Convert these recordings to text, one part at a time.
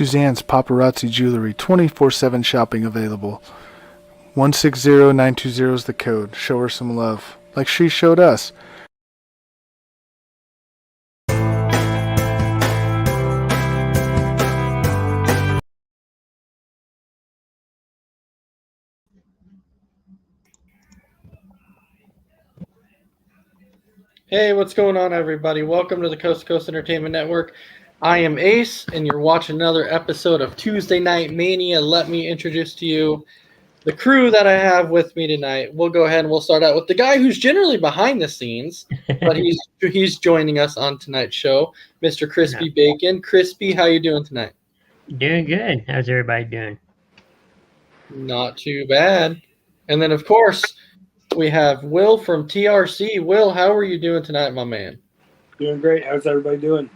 Suzanne's Paparazzi Jewelry, 24/7 shopping available. 160920 is the code. Show her some love, like she showed us. Hey, what's going on, everybody? Welcome to the Coast to Coast Entertainment Network. I am Ace, and you're watching another episode of Tuesday Night Mania. Let me introduce to you the crew that I have with me tonight. We'll go ahead and we'll start out with the guy who's generally behind the scenes, but he's joining us on tonight's show, Mr. Crispy Bacon. Crispy, how you doing tonight? Doing good. How's everybody doing? Not too bad. And then, of course, we have Will from TRC. Will, how are you doing tonight, my man? Doing great. How's everybody doing?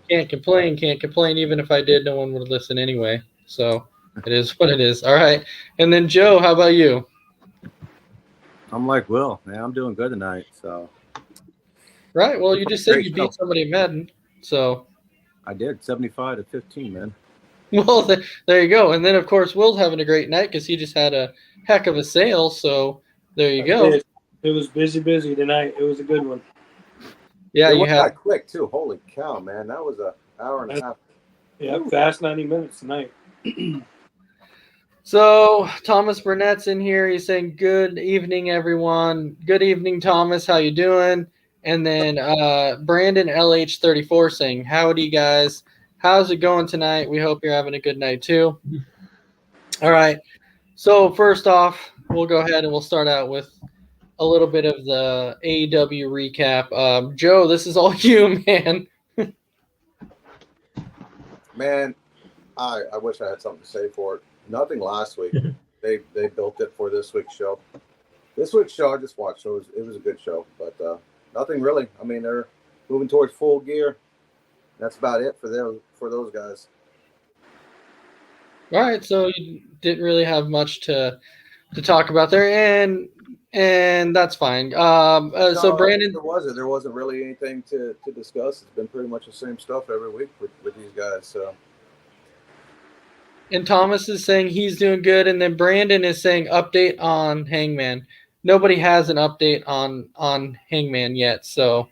Can't complain. Even if I did, no one would listen anyway. So it is what it is. All right. And then, Joe, how about you? I'm like Will, man. I'm doing good tonight. So. Right. Well, you just said you beat somebody in Madden. So. I did. 75-15, man. Well, there you go. And then, of course, Will's having a great night because he just had a heck of a sale. So there you go. It was busy tonight. It was a good one. Yeah, you had quick too. Holy cow, man! That was an hour and a half. Yeah, fast 90 minutes tonight. So Thomas Burnett's in here. He's saying, "Good evening, everyone. Good evening, Thomas. How you doing?" And then Brandon LH34 saying, "Howdy, guys. How's it going tonight? We hope you're having a good night too." All right. So first off, we'll go ahead and we'll start out with a little bit of the AEW recap. Joe, this is all you, man. Man, I wish I had something to say for it. Nothing last week. They built it for this week's show. This week's show I just watched, so it was a good show, but nothing really. I mean, they're moving towards full gear. That's about it for those guys. All right, so you didn't really have much to talk about there, and that's fine. So Brandon, there wasn't really anything to discuss. It's been pretty much the same stuff every week with these guys. So. And Thomas is saying he's doing good, and then Brandon is saying update on Hangman. Nobody has an update on Hangman yet, so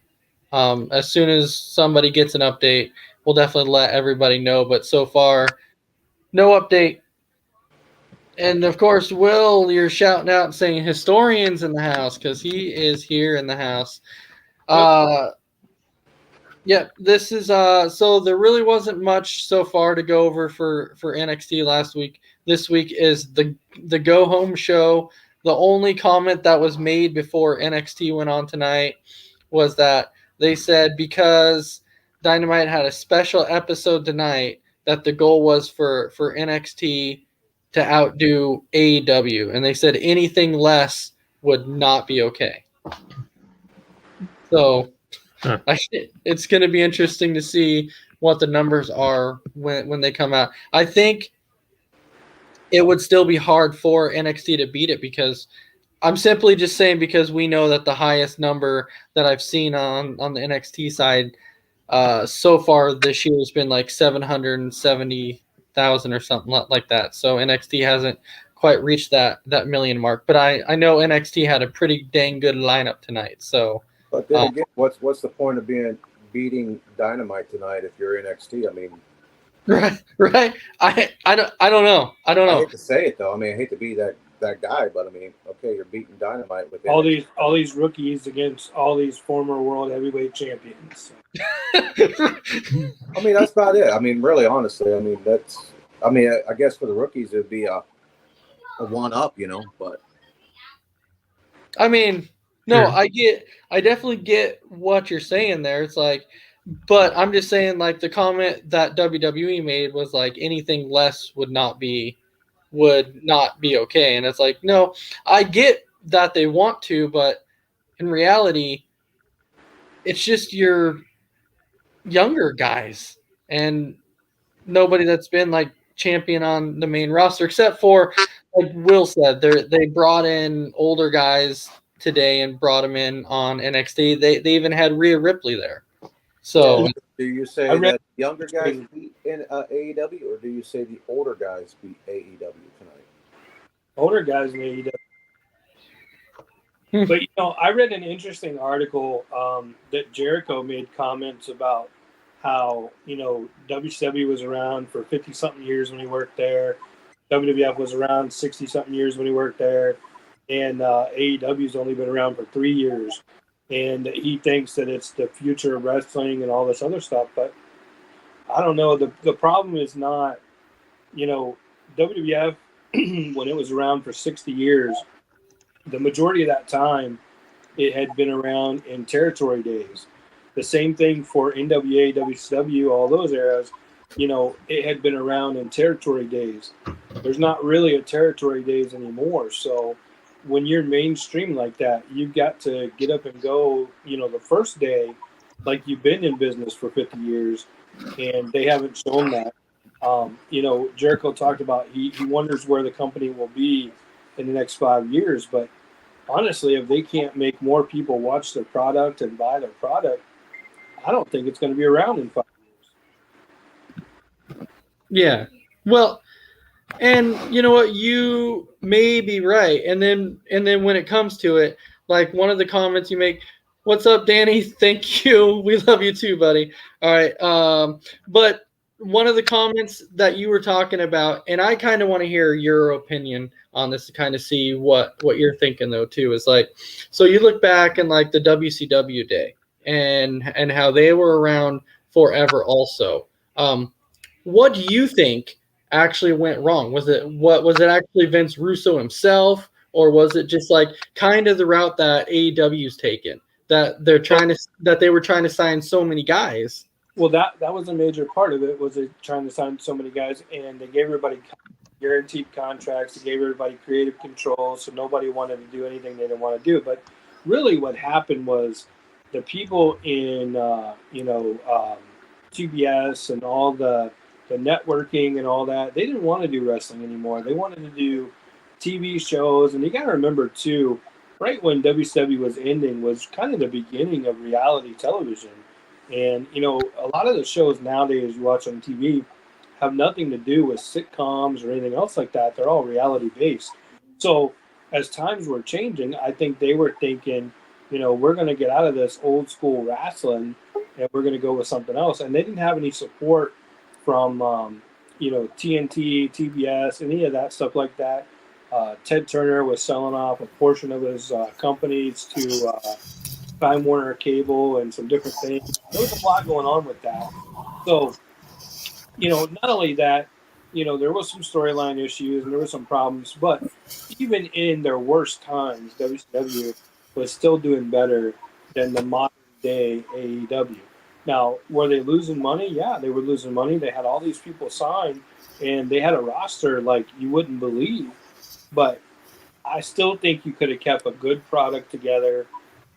as soon as somebody gets an update, we'll definitely let everybody know. But so far, no update. And, of course, Will, you're shouting out and saying historians in the house because he is here in the house. Yeah, this is so there really wasn't much so far to go over for NXT last week. This week is the go home show. The only comment that was made before NXT went on tonight was that they said because Dynamite had a special episode tonight that the goal was for NXT to outdo AEW, and they said anything less would not be okay. So it's going to be interesting to see what the numbers are when they come out. I think it would still be hard for NXT to beat it because I'm simply just saying because we know that the highest number that I've seen on the NXT side so far this year has been like 770,000 or something like that. So NXT hasn't quite reached that million mark. But I know NXT had a pretty dang good lineup tonight. So, but then again, what's the point of beating Dynamite tonight if you're NXT? I mean, right. I don't know. I hate to say it though. I mean, I hate to be that guy, but I mean, okay, you're beating Dynamite with all these rookies against all these former world heavyweight champions. I mean, that's about it. I mean, really, honestly, I mean, I guess for the rookies it'd be a one up, but I mean, no, I definitely get what you're saying there. It's like, but I'm just saying, like, the comment that WWE made was like anything less would not be okay. And it's like, no, I get that they want to, but in reality, it's just your younger guys and nobody that's been like champion on the main roster, except for, like Will said, they brought in older guys today and brought them in on NXT. They even had Rhea Ripley there. So Do you say I read that younger guys interesting- beat in AEW, or do you say the older guys beat AEW tonight? older guys in AEW. But I read an interesting article that Jericho made comments about how WCW was around for 50 something years when he worked there. WWF was around 60 something years when he worked there, and AEW's only been around for 3 years. And he thinks that it's the future of wrestling and all this other stuff. But I don't know. The problem is not, WWF when it was around for 60 years. The majority of that time, it had been around in territory days. The same thing for NWA, WCW, all those eras. It had been around in territory days. There's not really a territory days anymore. So when you're mainstream like that, you've got to get up and go, the first day, like you've been in business for 50 years, and they haven't shown that. Jericho talked about he wonders where the company will be in the next 5 years, but honestly, if they can't make more people watch their product and buy their product, I don't think it's going to be around in 5 years. Yeah. Well, and you know what? You may be right. And then when it comes to it, like one of the comments you make, "What's up, Danny? Thank you. We love you too, buddy." All right. But one of the comments that you were talking about, and I kind of want to hear your opinion on this to kind of see what you're thinking though too, is like, so you look back in like the WCW day and how they were around forever also. What do you think actually went wrong? Was it actually Vince Russo himself, or was it just like kind of the route that AEW's taken, that they were trying to sign so many guys? Well, that was a major part of it, was it trying to sign so many guys, and they gave everybody guaranteed contracts. They gave everybody creative control, so nobody wanted to do anything they didn't want to do. But really, what happened was the people in TBS and all the networking and all that, they didn't want to do wrestling anymore. They wanted to do TV shows, and you got to remember too, right when WCW was ending was kind of the beginning of reality television. And a lot of the shows nowadays you watch on TV have nothing to do with sitcoms or anything else like that. They're all reality based. So as times were changing, I think they were thinking, we're going to get out of this old school wrestling and we're going to go with something else. And they didn't have any support from, TNT, TBS, any of that stuff like that. Ted Turner was selling off a portion of his companies to Time Warner Cable and some different things. There was a lot going on with that. So, not only that, there was some storyline issues and there were some problems, but even in their worst times, WCW was still doing better than the modern day AEW. Now, were they losing money? Yeah, they were losing money. They had all these people signed, and they had a roster like you wouldn't believe. But I still think you could have kept a good product together,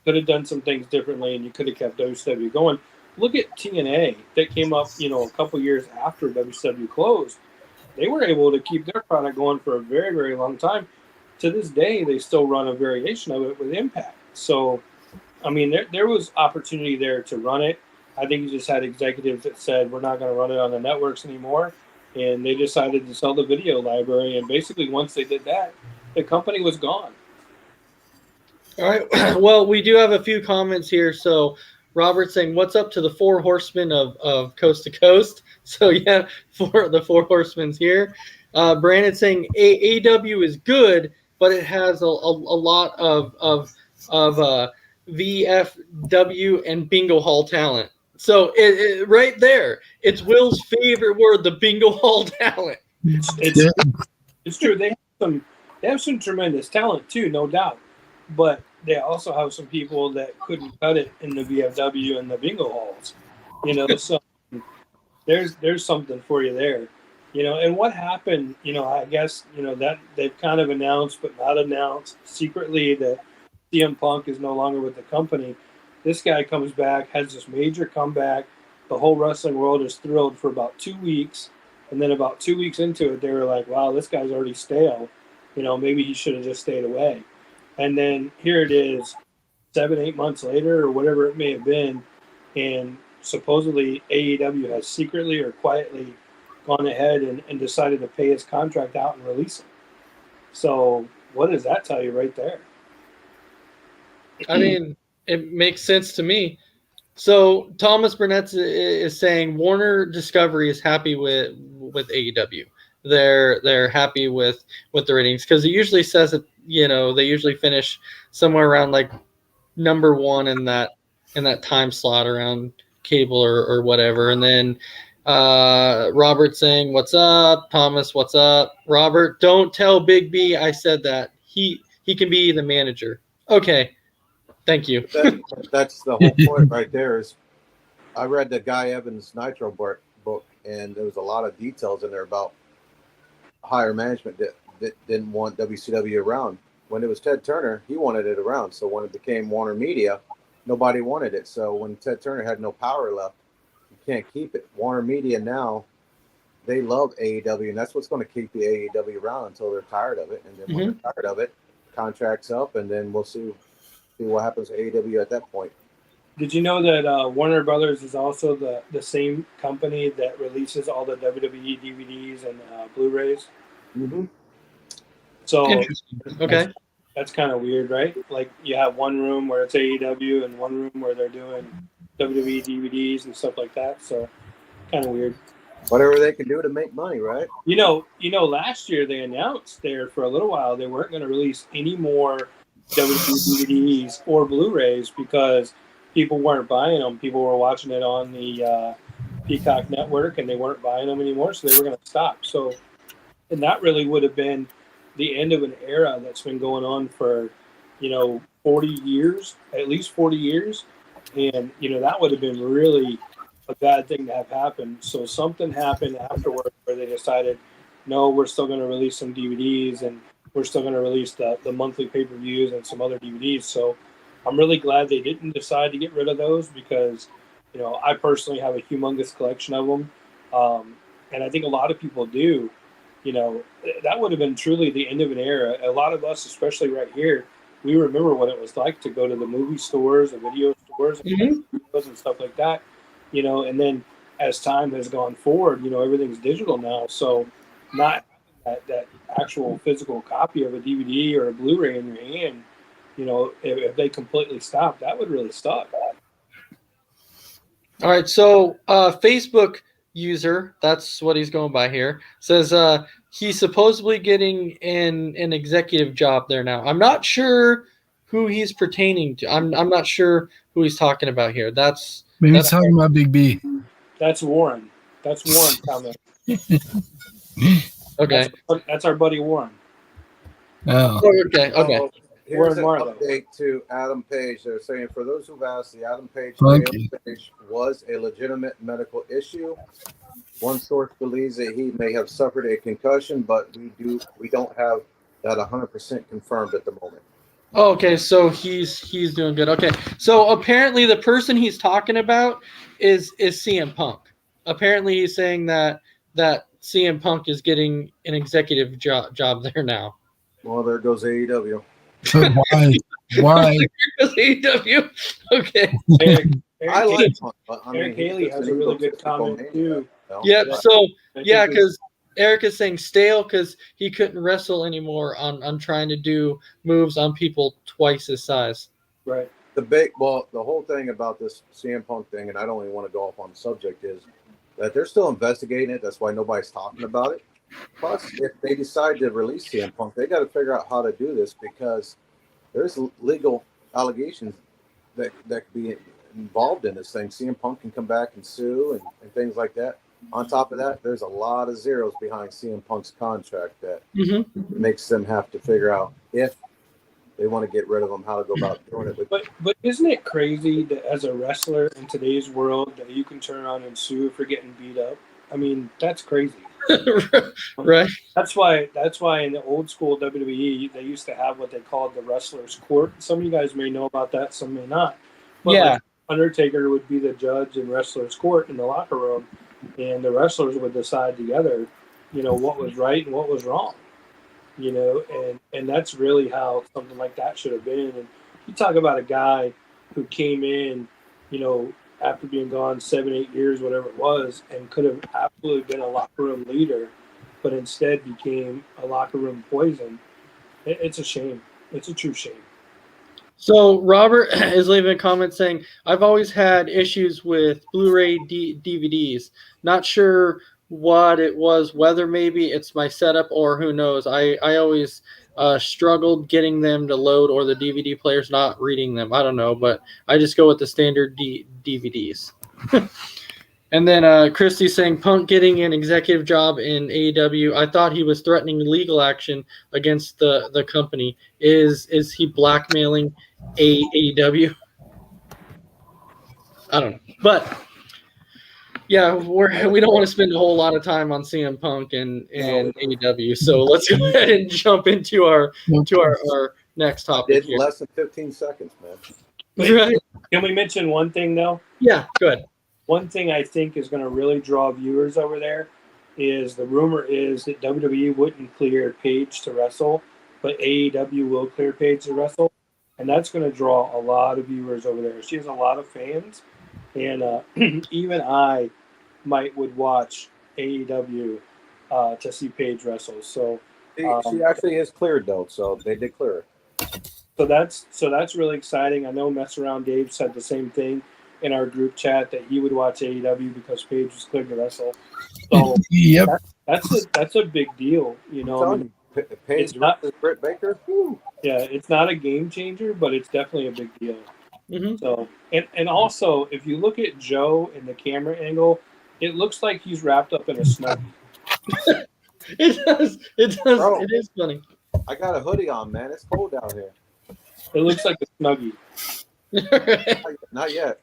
could have done some things differently, and you could have kept WCW going. Look at TNA that came up, a couple years after WCW closed. They were able to keep their product going for a very, very long time. To this day, they still run a variation of it with Impact. So, I mean, there was opportunity there to run it. I think you just had executives that said, we're not going to run it on the networks anymore. And they decided to sell the video library. And basically, once they did that, the company was gone. All right. Well, we do have a few comments here. So Robert saying, "What's up to the four horsemen of coast to coast?" So yeah, the four horsemen's here. Brandon saying AEW is good, but it has a lot of VFW and bingo hall talent. So right there, it's Will's favorite word, the bingo hall talent. It's true. They have some tremendous talent too, no doubt. But they also have some people that couldn't cut it in the VFW and the bingo halls. So there's something for you there. And what happened, I guess, that they've kind of announced but not announced secretly that CM Punk is no longer with the company. This guy comes back, has this major comeback. The whole wrestling world is thrilled for about 2 weeks. And then about 2 weeks into it, they were like, wow, this guy's already stale. Maybe he should have just stayed away. And then here it is 7-8 months later or whatever it may have been. And supposedly AEW has secretly or quietly gone ahead and decided to pay his contract out and release him. So what does that tell you right there? I mean, it makes sense to me. So Thomas Burnett is saying Warner Discovery is happy with AEW. They're happy with the ratings because it usually says that they usually finish somewhere around like number one in that time slot around cable or whatever. And then Robert saying, "What's up, Thomas? What's up, Robert? Don't tell Big B I said that. He can be the manager." Okay, thank you. That's the whole point right there. Is I read the Guy Evans Nitro book, and there was a lot of details in there about higher management that didn't want WCW around. When it was Ted Turner, he wanted it around. So when it became Warner Media, nobody wanted it. So when Ted Turner had no power left, you can't keep it. Warner Media now, they love AEW, and that's what's going to keep the AEW around until they're tired of it. And then when they're tired of it, contract's up, and then we'll see what happens to AEW at that point. Did you know that Warner Brothers is also the same company that releases all the WWE DVDs and Blu-rays? Mm-hmm. So Interesting. Okay. that's kind of weird, right? Like you have one room where it's AEW and one room where they're doing WWE DVDs and stuff like that. So kind of weird. Whatever they can do to make money, right? You know, last year they announced there for a little while they weren't going to release any more WWE DVDs or Blu-rays because people weren't buying them. People were watching it on the Peacock network, and they weren't buying them anymore, so they were going to stop. So, and that really would have been the end of an era that's been going on for, 40 years, at least 40 years. And, that would have been really a bad thing to have happen. So something happened afterward where they decided, no, we're still going to release some DVDs, and we're still going to release the monthly pay-per-views and some other DVDs. So I'm really glad they didn't decide to get rid of those because, I personally have a humongous collection of them. And I think a lot of people do. That would have been truly the end of an era. A lot of us, especially right here, we remember what it was like to go to the movie stores, the video stores, and stuff like that. And then as time has gone forward, everything's digital now. So not that actual physical copy of a DVD or a Blu-ray in your hand, if they completely stop, that would really suck. All right, so Facebook user, that's what he's going by here, says he's supposedly getting an executive job there now. I'm not sure who he's pertaining to. I'm not sure who he's talking about here. Maybe he's talking about Big B. That's Warren. That's Warren coming. Okay. That's our buddy Warren. Oh. Okay. Here's an update to Adam Page. They're saying, for those who've asked, the Adam Page was a legitimate medical issue. One source believes that he may have suffered a concussion, but we don't have that 100% confirmed at the moment. Oh, okay, so he's doing good. Okay, so apparently the person he's talking about is CM Punk. Apparently he's saying that CM Punk is getting an executive job there now. Well, there goes AEW. Why? AEW. Okay. I like Punk, but Eric Haley has a really good comment too. Yep. So because Eric is saying stale because he couldn't wrestle anymore on trying to do moves on people twice his size. Right. The whole thing about this CM Punk thing, and I don't even want to go off on the subject, is that they're still investigating it. That's why nobody's talking about it. Plus, if they decide to release CM Punk, they got to figure out how to do this because there's legal allegations that could be involved in this thing. CM Punk can come back and sue and things like that. On top of that, there's a lot of zeros behind CM Punk's contract that makes them have to figure out if they want to get rid of him, how to go about doing it. But isn't it crazy that as a wrestler in today's world that you can turn around and sue for getting beat up? I mean, that's crazy. Right. That's why in the old school WWE they used to have what they called the wrestler's court. Some of you guys may know about that, some may not. But like Undertaker would be the judge in wrestler's court in the locker room, and the wrestlers would decide together, what was right and what was wrong. And that's really how something like that should have been. And you talk about a guy who came in, after being gone 7-8 years, whatever it was, and could have absolutely been a locker room leader, but instead became a locker room poison. It's a shame. It's a true shame. So Robert is leaving a comment saying, "I've always had issues with Blu-ray DVDs. Not sure what it was, whether maybe it's my setup or who knows. I always struggled getting them to load, or the DVD players not reading them. I don't know, but I just go with the standard DVDs." And then Christy's saying, Punk getting an executive job in AEW. I thought he was threatening legal action against the company. Is he blackmailing AEW? I don't know. But yeah, we don't want to spend a whole lot of time on CM Punk and AEW. So let's go ahead and jump into our next topic Did here. less than 15 seconds, man. Right? Can we mention one thing though? Yeah, good. One thing I think is going to really draw viewers over there is the rumor is that WWE wouldn't clear Paige to wrestle, but AEW will clear Paige to wrestle, and that's going to draw a lot of viewers over there. She has a lot of fans, and even I would watch AEW to see Paige wrestle. So She actually is cleared though, so they did clear her. So that's really exciting. I know Mess Around Dave said the same thing in our group chat that he would watch AEW because Paige was cleared to wrestle. So Yep. that's a big deal, you know. I mean, Paige it's not- versus Britt Baker. Woo. yeah, it's not a game changer, but it's definitely a big deal. Mm-hmm. So and also if you look at Joe in the camera angle, it looks like he's wrapped up in a snuggie. It does. Bro. It is funny. I got a hoodie on, man. It's cold down here. It looks like a snuggie. Not yet.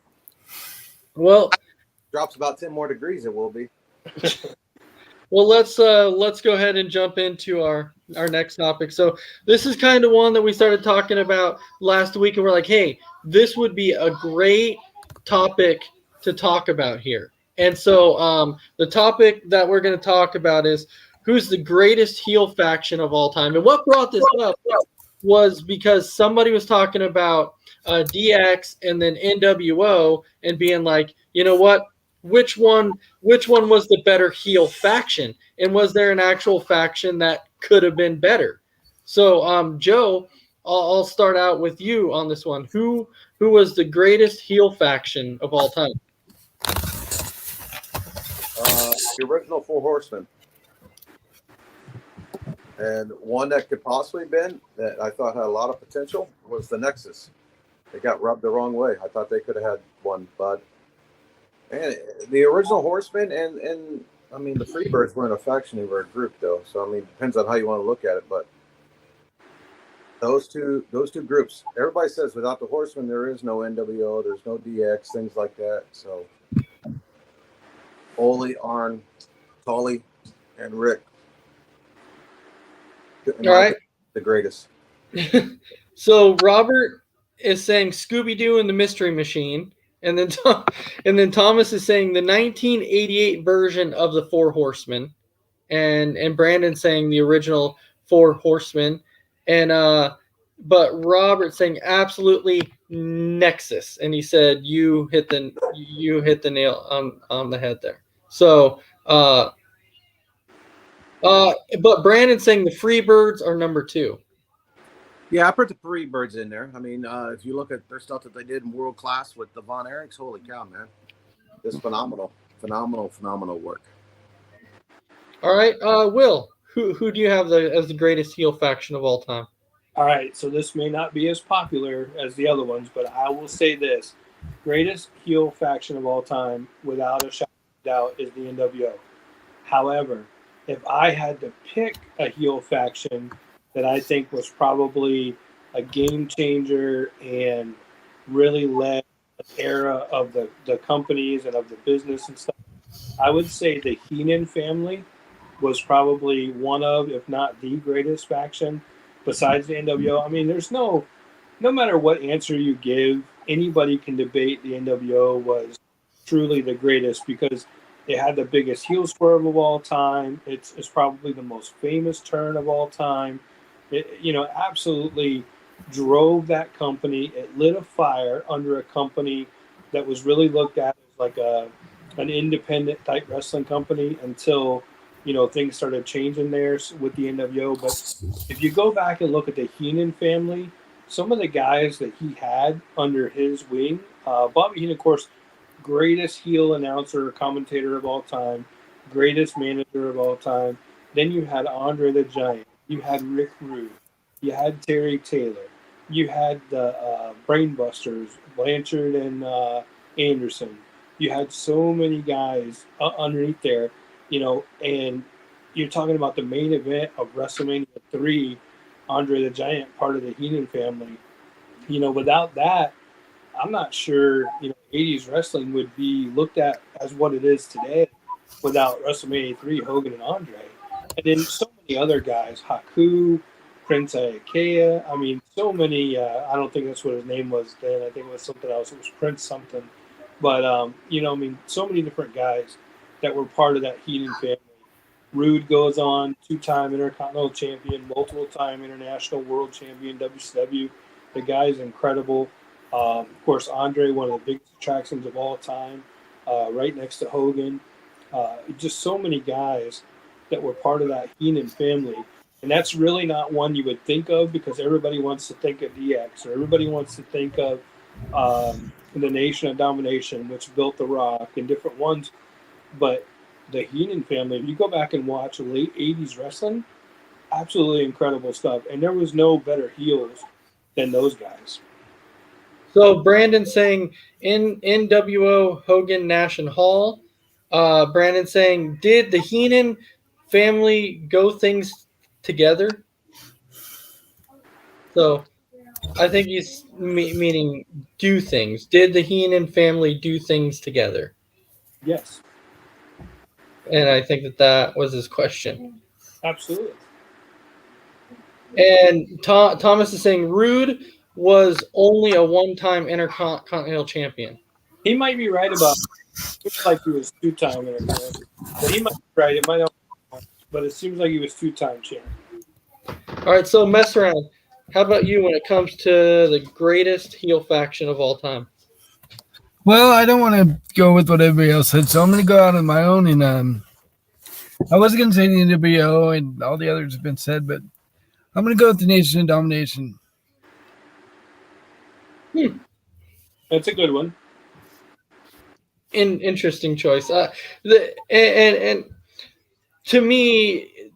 Well, Drops about 10 more degrees. It will be. Well, let's go ahead and jump into our next topic. So this is kind of one that we started talking about last week, and we're like, hey, this would be a great topic to talk about here. And so the topic that we're going to talk about is who's the greatest heel faction of all time. And what brought this up was because somebody was talking about DX and then NWO and being like, you know what? Which one was the better heel faction, and was there an actual faction that could have been better? So, Joe, I'll start out with you on this one. Who was the greatest heel faction of all time? The original Four Horsemen, and one that could possibly been that I thought had a lot of potential was the Nexus. They got rubbed the wrong way. I thought they could have had one, but. And the original Horsemen and I mean the Freebirds weren't a faction; they were a group, though. So I mean, depends on how you want to look at it. But those two groups, everybody says without the Horsemen there is no NWO, there's no DX, things like that. So Ole, Arn, Tully, and Rick. All right, the greatest. So Robert is saying Scooby-Doo and the Mystery Machine. And then Thomas is saying the 1988 version of the Four Horsemen, and Brandon saying the original Four Horsemen, and but Robert saying absolutely Nexus, and he said you hit the nail on the head there. So but Brandon saying the Freebirds are number 2. Yeah, I put the Freebirds in there. I mean, if you look at their stuff that they did in World Class with the Von Erichs, holy cow, man. It's phenomenal work. All right, Will, who do you have as the greatest heel faction of all time? All right, so this may not be as popular as the other ones, but I will say this. Greatest heel faction of all time, without a shadow of doubt, is the NWO. However, if I had to pick a heel faction that I think was probably a game changer and really led an era of the companies and of the business and stuff, I would say the Heenan family was probably one of, if not the greatest faction besides the NWO. I mean, there's no matter what answer you give, anybody can debate the NWO was truly the greatest because it had the biggest heel swerve of all time. It's probably the most famous turn of all time. It, absolutely drove that company. It lit a fire under a company that was really looked at as like an independent type wrestling company until things started changing there with the NWO. But if you go back and look at the Heenan family, some of the guys that he had under his wing, Bobby Heenan, of course, greatest heel announcer, commentator of all time, greatest manager of all time. Then you had Andre the Giant, you had Rick Rude, you had Terry Taylor, you had the Brainbusters, Blanchard and Anderson. You had so many guys underneath there, and you're talking about the main event of WrestleMania 3, Andre the Giant, part of the Heenan family. Without that, I'm not sure, 80s wrestling would be looked at as what it is today without WrestleMania 3, Hogan and Andre. And then so many other guys, Haku, Prince Ikea. I mean, so many, I don't think that's what his name was then. I think it was something else. It was Prince something. But, so many different guys that were part of that Heenan family. Rude goes on, two-time Intercontinental Champion, multiple-time International World Champion, WCW. The guy is incredible. Of course, Andre, one of the biggest attractions of all time, right next to Hogan. Just so many guys that were part of that Heenan family. And that's really not one you would think of because everybody wants to think of DX or everybody wants to think of the Nation of Domination, which built The Rock and different ones. But the Heenan family, if you go back and watch late 80s wrestling, absolutely incredible stuff. And there was no better heels than those guys. So Brandon saying in NWO Hogan, Nash, and Hall. Brandon saying, did the Heenan family go things together? So I think he's meaning do things. Did the Heenan family do things together? Yes. And I think that was his question. Absolutely. And Thomas is saying Rude was only a one-time Intercontinental Champion. He might be right about it. Looks like he was two-time Intercontinental. But he might be right. It might not, but it seems like he was two-time champion. All right, so mess around. How about you when it comes to the greatest heel faction of all time? Well, I don't want to go with what everybody else said, so I'm going to go out on my own. And I wasn't going to say the NWO and all the others have been said, but I'm going to go with the Nation of Domination. That's a good one. Interesting choice. And to me,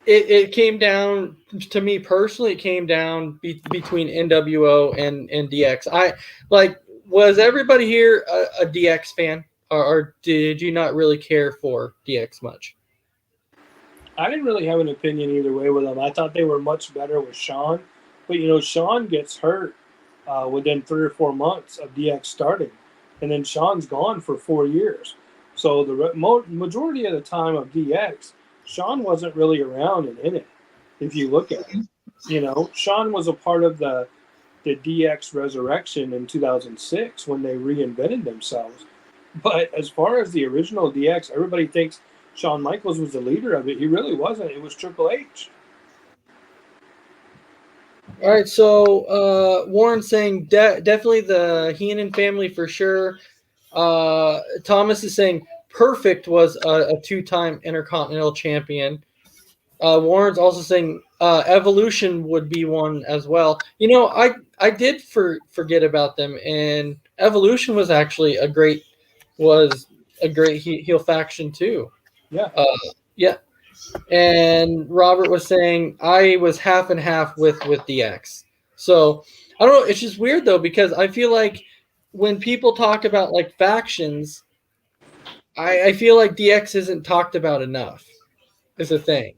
it came down to me personally. It came down between NWO and DX. Was everybody here a DX fan, or did you not really care for DX much? I didn't really have an opinion either way with them. I thought they were much better with Shawn, but Shawn gets hurt within 3 or 4 months of DX starting, and then Shawn's gone for 4 years. So the majority of the time of DX, Shawn wasn't really around and in it. If you look at it, Shawn was a part of the DX resurrection in 2006 when they reinvented themselves. But as far as the original DX, everybody thinks Shawn Michaels was the leader of it. He really wasn't. It was Triple H. All right, so Warren saying definitely the Heenan family for sure. Thomas is saying Perfect was a 2-time Intercontinental Champion. Warren's also saying Evolution would be one as well. I did forget about them, and Evolution was actually a great heel faction too. Yeah. Yeah. And Robert was saying I was half and half with DX. So I don't know. It's just weird though, because I feel like when people talk about like factions, I feel like DX isn't talked about enough. Is a thing.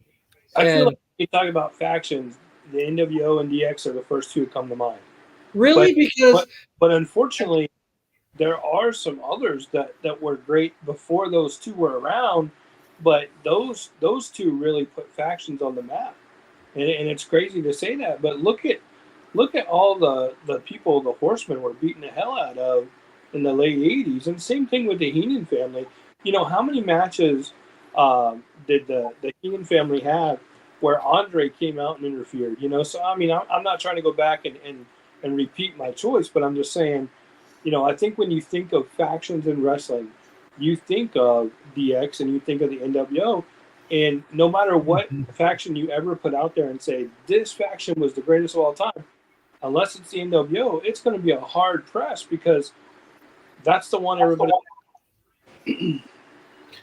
I feel like when you talk about factions, the NWO and DX are the first two to come to mind. Really? But unfortunately, there are some others that were great before those two were around, but those two really put factions on the map. And it's crazy to say that, but look at all the people the Horsemen were beating the hell out of in the late 80s. And same thing with the Heenan family. How many matches did the Heenan family have where Andre came out and interfered? So, I mean, I'm not trying to go back and repeat my choice, but I'm just saying, I think when you think of factions in wrestling, you think of DX and you think of the NWO. And no matter what faction you ever put out there and say, this faction was the greatest of all time, unless it's the NWO, it's going to be a hard press because that's the one everybody.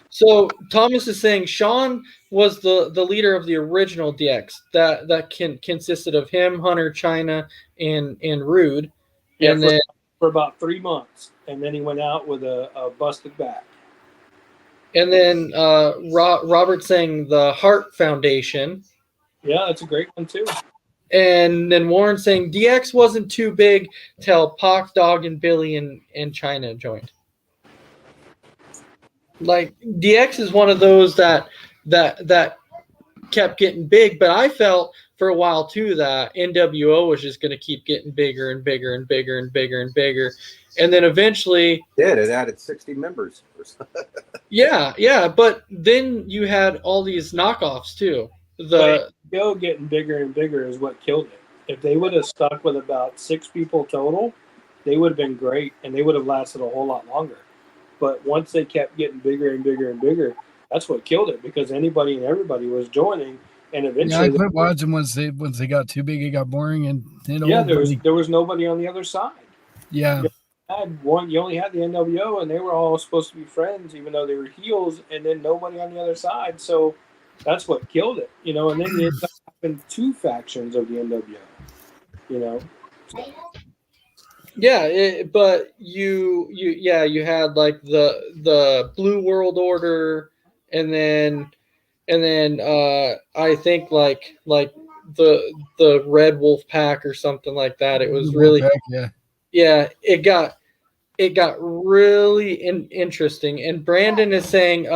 So Thomas is saying Sean was the leader of the original DX that consisted of him, Hunter, China, and Rude, Yeah, and then for about 3 months, and then he went out with a busted back. Robert saying the Hart Foundation. Yeah, that's a great one too. And then Warren saying DX wasn't too big till Pac, Dog, and Billy and China joined. Like DX is one of those that kept getting big, but I felt for a while too that NWO was just going to keep getting bigger and bigger and bigger and bigger and bigger, and then eventually it added 60 members. yeah, but then you had all these knockoffs too. The NWO getting bigger and bigger is what killed it. If they would have stuck with about 6 people total, they would have been great, and they would have lasted a whole lot longer. But once they kept getting bigger and bigger and bigger, that's what killed it because anybody and everybody was joining, and eventually, I quit watching once they got too big. It got boring, and there was nobody on the other side. Yeah, you only had the NWO, and they were all supposed to be friends, even though they were heels, and then nobody on the other side. So that's what killed it, And then there happened 2 factions of the NWO, Yeah, but you had like the Blue World Order, and then I think like the Red Wolf Pack or something like that. It was really it got really interesting. And Brandon is saying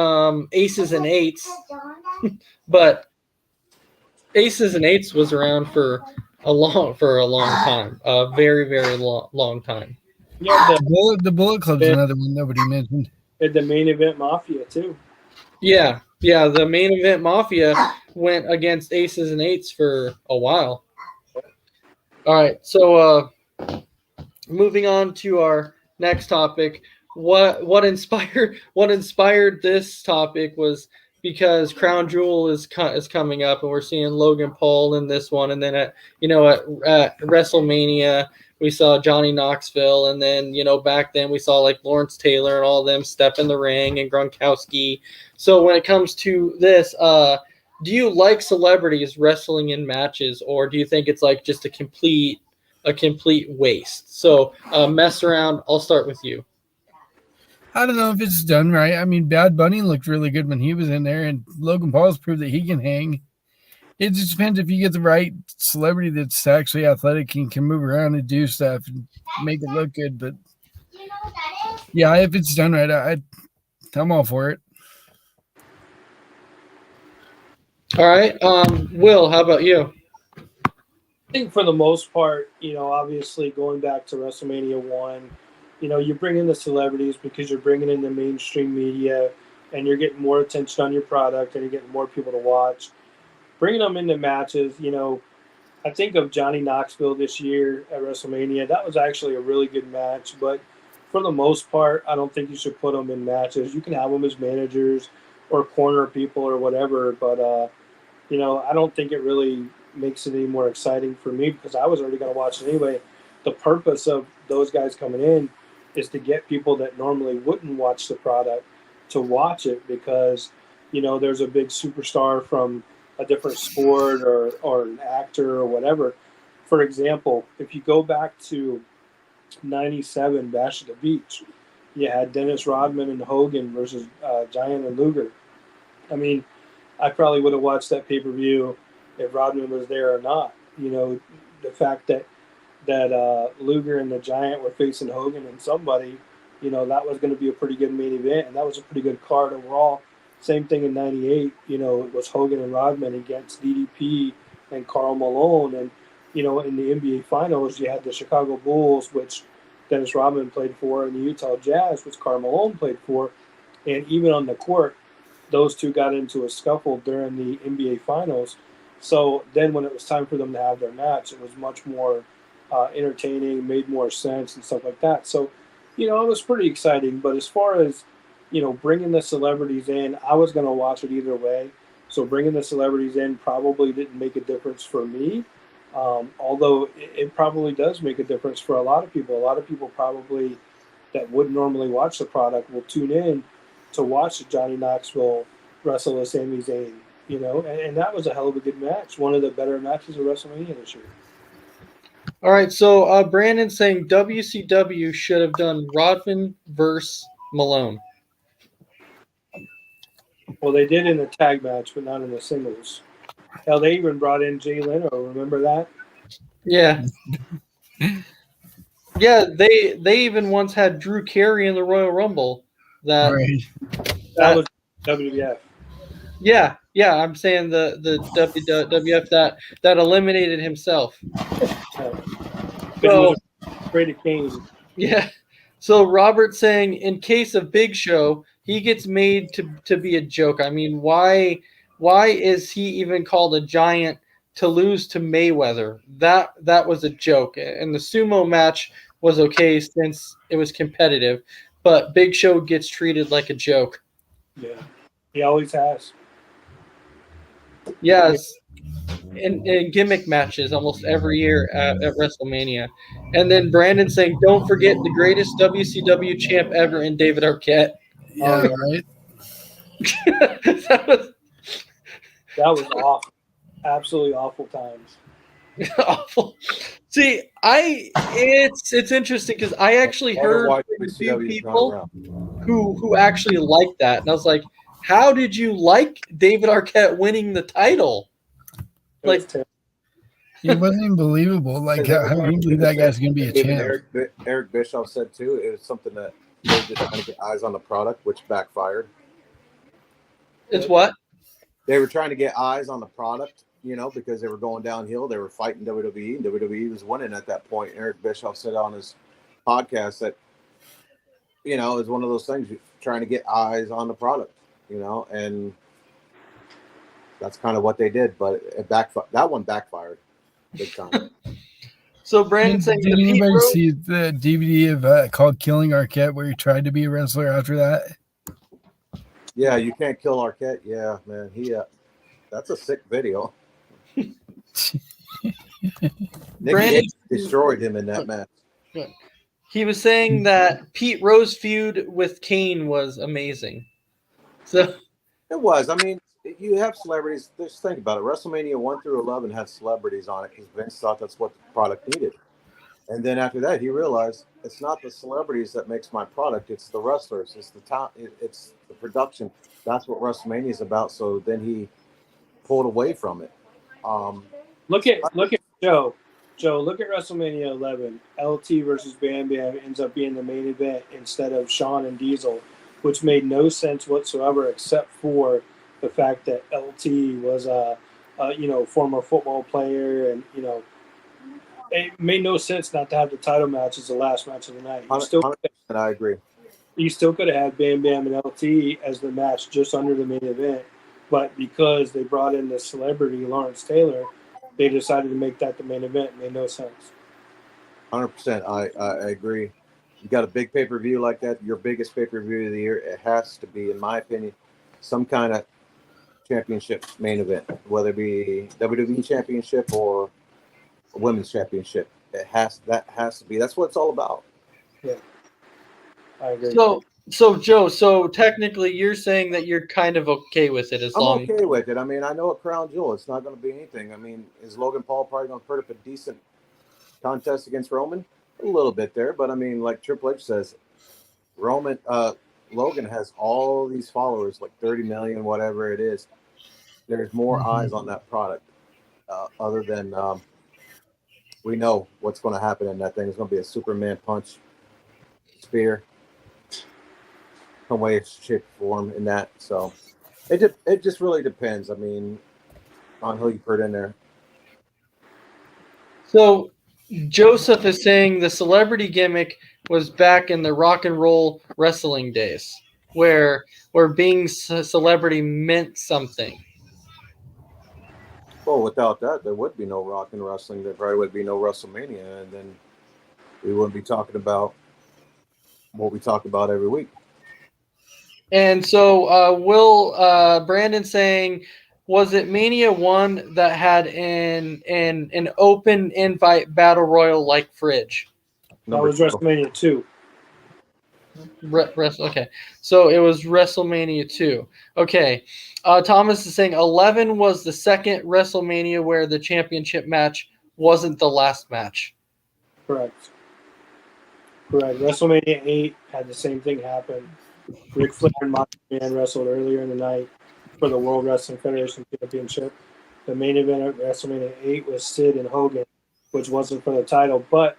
Aces and Eights, but Aces and Eights was around for a long time, a very very long time. Yeah, the Bullet Club's another one nobody mentioned. The Main Event Mafia too. Yeah, the Main Event Mafia went against Aces and Eights for a while. All right, so moving on to our next topic. What inspired this topic was because Crown Jewel is coming up, and we're seeing Logan Paul in this one, and then at WrestleMania we saw Johnny Knoxville, and then back then we saw like Lawrence Taylor and all of them step in the ring, and Gronkowski. So when it comes to this, do you like celebrities wrestling in matches, or do you think it's like just a complete waste? So mess around. I'll start with you. I don't know if it's done right. I mean, Bad Bunny looked really good when he was in there, and Logan Paul's proved that he can hang. It just depends if you get the right celebrity that's actually athletic and can move around and do stuff and make it look good. But yeah, if it's done right, I'm all for it. All right, Will, how about you? I think for the most part, obviously going back to WrestleMania 1, you bring in the celebrities because you're bringing in the mainstream media and you're getting more attention on your product and you're getting more people to watch. Bringing them into matches, I think of Johnny Knoxville this year at WrestleMania. That was actually a really good match, but for the most part, I don't think you should put them in matches. You can have them as managers or corner people or whatever, but, I don't think it really makes it any more exciting for me because I was already going to watch it anyway. The purpose of those guys coming in is to get people that normally wouldn't watch the product to watch it because, there's a big superstar from a different sport or an actor or whatever. For example, if you go back to 97 Bash at the Beach, you had Dennis Rodman and Hogan versus Giant and Luger. I mean, I probably would have watched that pay-per-view if Rodman was there or not. The fact that Luger and the Giant were facing Hogan and somebody, that was going to be a pretty good main event, and that was a pretty good card overall. Same thing in 98, it was Hogan and Rodman against DDP and Karl Malone. And, in the NBA Finals, you had the Chicago Bulls, which Dennis Rodman played for, and the Utah Jazz, which Karl Malone played for. And even on the court, those two got into a scuffle during the NBA Finals. So then when it was time for them to have their match, it was much more entertaining, made more sense and stuff like that. So it was pretty exciting. But as far as bringing the celebrities in, I was going to watch it either way. So bringing the celebrities in probably didn't make a difference for me. Although it probably does make a difference for a lot of people. A lot of people probably that would normally watch the product will tune in to watch Johnny Knoxville wrestle with Sami Zayn. And that was a hell of a good match. One of the better matches of WrestleMania this year. All right, so Brandon's saying WCW should have done Rodman versus Malone. Well, they did in the tag match, but not in the singles. Hell, they even brought in Jay Leno. Remember that? Yeah. Yeah, they even once had Drew Carey in the Royal Rumble. That was WWF. Yeah, I'm saying the WWF that eliminated himself. So afraid of Kane. Yeah. So Robert's saying in case of Big Show, he gets made to be a joke. I mean, why is he even called a giant to lose to Mayweather? That was a joke. And the sumo match was okay since it was competitive, but Big Show gets treated like a joke. Yeah. He always has. Yes. In gimmick matches almost every year at WrestleMania. And then Brandon saying, don't forget the greatest WCW champ ever in David Arquette. Yeah, right. That was awful. Absolutely awful times. Awful. See, it's interesting because I actually heard from a few people who actually liked that. And I was like, how did you like David Arquette winning the title? Like, it wasn't even believable. Like, how do you believe that guy's going to be a champ? Eric Bischoff said too. It was something that they were just trying to get eyes on the product, which backfired. It's what? They were trying to get eyes on the product, because they were going downhill. They were fighting WWE, and WWE was winning at that point. Eric Bischoff said on his podcast that, it was one of those things, trying to get eyes on the product, and that's kind of what they did, but that one backfired big time. So Brandon saying, did anybody see the DVD of called "Killing Arquette" where he tried to be a wrestler after that? Yeah, you can't kill Arquette. Yeah, man, that's a sick video. Brandon destroyed him in that match. He was saying that Pete Rose feud with Kane was amazing. So it was. I mean, you have celebrities. Just think about it. WrestleMania 1 through 11 had celebrities on it because Vince thought that's what the product needed. And then after that, he realized it's not the celebrities that makes my product. It's the wrestlers. It's the talent. It's the production. That's what WrestleMania is about. So then he pulled away from it. Look at Joe. Joe, look at WrestleMania 11. LT versus Bam Bam ends up being the main event instead of Shawn and Diesel, which made no sense whatsoever except for the fact that LT was a former football player, and it made no sense not to have the title match as the last match of the night. I agree. You still could have had Bam Bam and LT as the match just under the main event, but because they brought in the celebrity Lawrence Taylor, they decided to make that the main event. It made no sense. 100%. I agree. You got a big pay-per-view like that, your biggest pay-per-view of the year, it has to be, in my opinion, some kind of championship main event, whether it be WWE championship or a women's championship. That has to be. That's what it's all about. Yeah, I agree. So Joe, technically you're saying that you're kind of okay with it I'm okay with it. I mean, I know a crown jewel. It's not going to be anything. I mean, is Logan Paul probably going to put up a decent contest against Roman? A little bit there, but I mean, like Triple H says, Logan has all these followers, like 30 million, whatever it is. There's more eyes on that product. Other than we know what's going to happen in that thing. It's going to be a Superman punch, spear, some way, shape, form in that. So it just really depends. I mean, on who you put in there. So Joseph is saying the celebrity gimmick was back in the rock and roll wrestling days, where being a celebrity meant something. Well, without that, there would be no rock and wrestling. There probably would be no WrestleMania, and then we wouldn't be talking about what we talk about every week. And so, Brandon saying, was it Mania 1 that had an open invite battle royal like Fridge? That was WrestleMania 2. Okay, so it was WrestleMania 2. Okay, Thomas is saying 11 was the second WrestleMania where the championship match wasn't the last match. Correct. WrestleMania 8 had the same thing happen. Ric Flair and Macho Man wrestled earlier in the night for the World Wrestling Federation Championship. The main event at WrestleMania 8 was Sid and Hogan, which wasn't for the title, but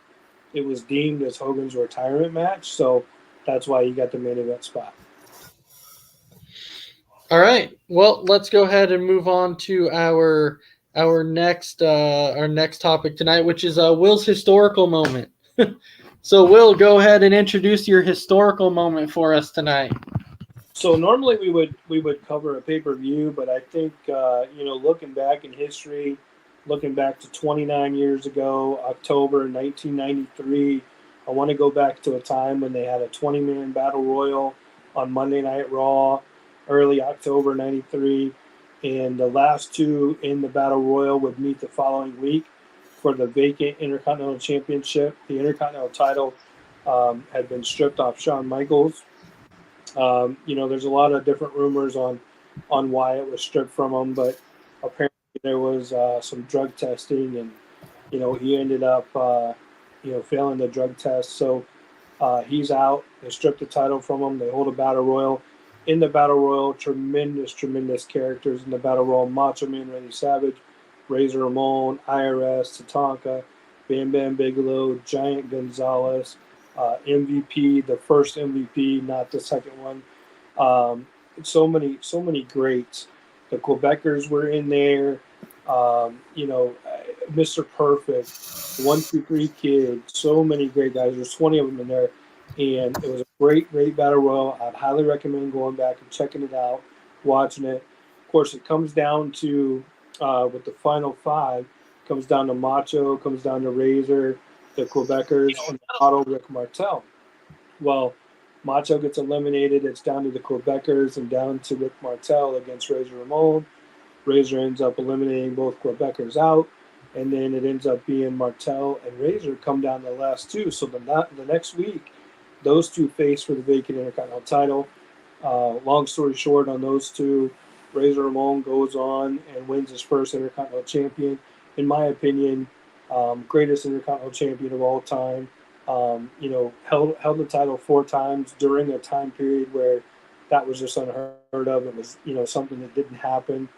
it was deemed as Hogan's retirement match, so that's why he got the main event spot. All right. Well, let's go ahead and move on to our next topic tonight, which is Will's historical moment. So, Will, go ahead and introduce your historical moment for us tonight. So normally we would cover a pay-per-view, but I think looking back in history, looking back to 29 years ago, October 1993, I want to go back to a time when they had a 20-man battle royal on Monday Night Raw, early October 93, and the last two in the battle royal would meet the following week for the vacant Intercontinental Championship. The Intercontinental title had been stripped off Shawn Michaels. There's a lot of different rumors on why it was stripped from him, but apparently there was some drug testing, and he ended up failing the drug test. So he's out. They stripped the title from him. They hold a battle royal. In the battle royal, tremendous characters in the battle royal: Macho Man Randy Savage, Razor Ramon, IRS, Tatanka, Bam Bam Bigelow, Giant Gonzalez, MVP, the first MVP, not the second one. So many greats. The Quebecers were in there. Mr. Perfect, 1-2-3 Kid. So many great guys. There's 20 of them in there, and it was a great battle royal. I'd highly recommend going back and checking it out, watching it. Of course, it comes down to with the final five. Comes down to Macho, comes down to Razor, the Quebecers, and Otto Rick Martel. Well, Macho gets eliminated. It's down to the Quebecers and down to Rick Martel against Razor Ramon. Razor ends up eliminating both Quebecers out, and then it ends up being Martel and Razor come down to the last two. So the next week, those two face for the vacant Intercontinental title. Long story short on those two, Razor Ramon goes on and wins his first Intercontinental champion. In my opinion, greatest Intercontinental champion of all time. Held the title 4 times during a time period where that was just unheard of. It was, something that didn't happen.